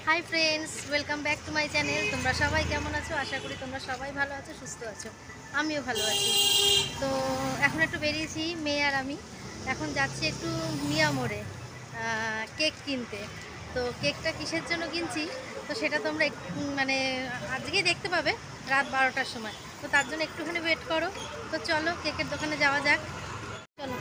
Hi friends, welcome back to my channel. তোমরা সবাই কেমন আছো? আশা করি তোমরা সবাই ভালো আছো, সুস্থ আছো। আমিও ভালো আছি। তো এখন একটু বেরিয়েছি মেয়ে আর আমি। এখন যাচ্ছি একটু মিয়া মোড়ে কেক কিনতে। তো কেকটা কিসের জন্য কিনছি তো সেটা তোমরা মানে আজকেই দেখতে পাবে রাত 12টার সময়। তো তার জন্য একটুখানি ওয়েট করো। তো চলো কেকের দোকানে যাওয়া যাক। চলো।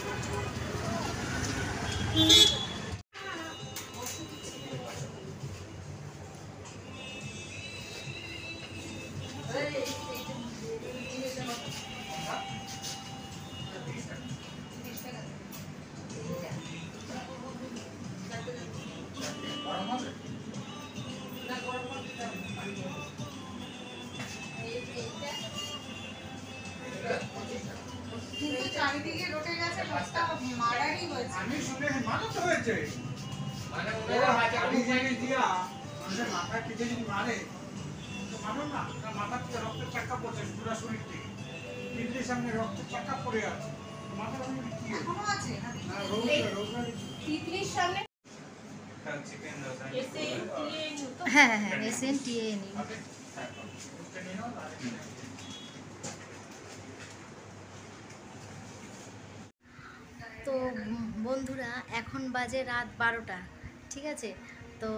কিন্তু চারিদিকে রটে গেছে লোকটা মারারই হয়েছে। আমি শুনে মারা তো হয়েছে মানে ওরা আমি জেনে দিয়া মানুষের মাথা কেটে যদি মারে তো মারো না মাথা থেকে রক্তের চাকা পড়ছে পুরো শরীর থেকে কিডনির সামনে রক্তের চাকা পড়ে আছে মাথার মধ্যে কি এখনো আছে না রোগ তিতলির সামনে হ্যাঁ হ্যাঁ হ্যাঁ, SNTA নিই। তো বন্ধুরা, এখন বাজে রাত 12টা, ঠিক আছে? তো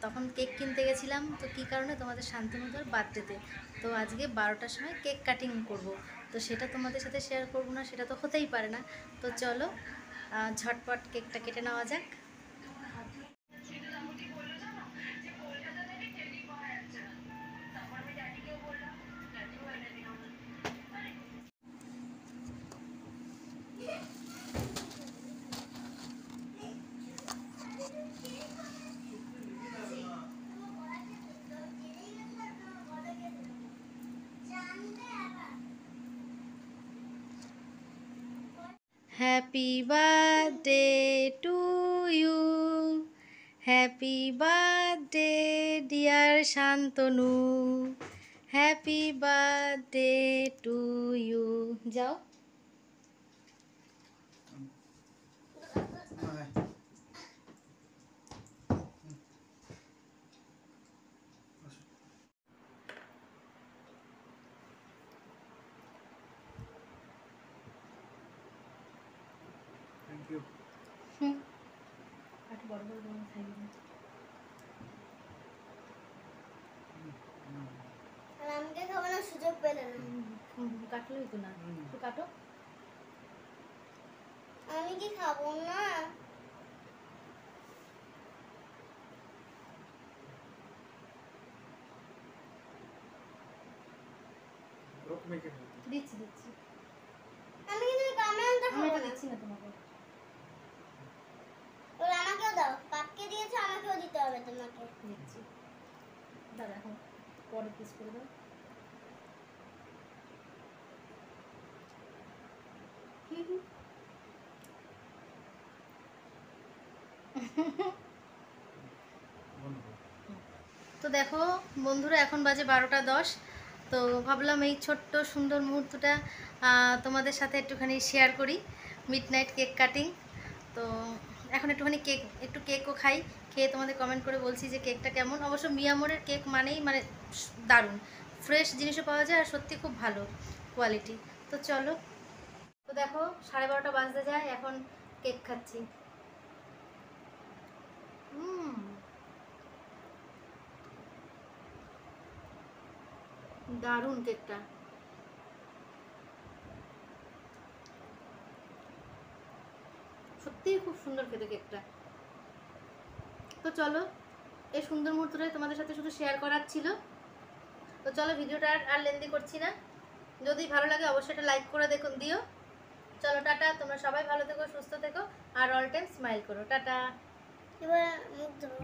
তখন কেক কিনতে গেছিলাম, তো কী কারণে তোমাদের শান্তনুদার বার্থডেতে। তো আজকে 12টার সময় কেক কাটিং করব। তো সেটা তোমাদের সাথে শেয়ার করব না, সেটা তো হতেই পারে না। তো চলো ঝটপট কেকটা কেটে নেওয়া যাক। Happy birthday to you, happy birthday dear Shantanu, happy birthday to you. যাও। থ্যাংক ইউ হুম, একটু বড় বড় বড় খাইয়ে দিন। আর আমাকে খাওয়ানোর সুযোগ পেলে না। কাটলোই তো না, একটু কাটো। আমি কি খাবো না? রোগ মেকে দিচ্ছি দিচ্ছি, আমি কিন্তু কামড়ানটা আমি খাবো এটা না। দিচ্ছি না তোমাকে। ওর আমাকেও দাও, কাককে দিয়েছো আমাকেও দিতে হবে তোমাকে। দিচ্ছি, দাদা এখন পরে পিস করে দাও। তো দেখো বন্ধুরা, এখন বাজে 12টা 10। তো ভাবলাম এই ছোট্ট সুন্দর মুহূর্তটা তোমাদের সাথে একটুখানি শেয়ার করি, মিডনাইট কেক কাটিং। তো এখন একটু কেকও খাই, খেয়ে তোমাদের কমেন্ট করে বলছি যে কেকটা কেমন। অবশ্য মিয়ামোরের কেক মানেই মানে দারুণ, ফ্রেশ জিনিসও পাওয়া যায় আর সত্যি খুব ভালো কোয়ালিটি। তো চলো। তো দেখো 12:30 বাজতে যায়, এখন কেক খাচ্ছি। দারুণ কেকটা, সত্যিই খুব সুন্দর খেতে কেকটা। তো চলো, এই সুন্দর মুহূর্তটাই তোমাদের সাথে শুধু শেয়ার করার ছিল। তো চলো, ভিডিওটা আর লেন্দি করছি না। যদি ভালো লাগে অবশ্যই একটা লাইক করে দিও। চলো টাটা, তোমরা সবাই ভালো থেকো, সুস্থ থেকো আর অল টাইম স্মাইল করো। টাটা। এবার মুখ ধোবো।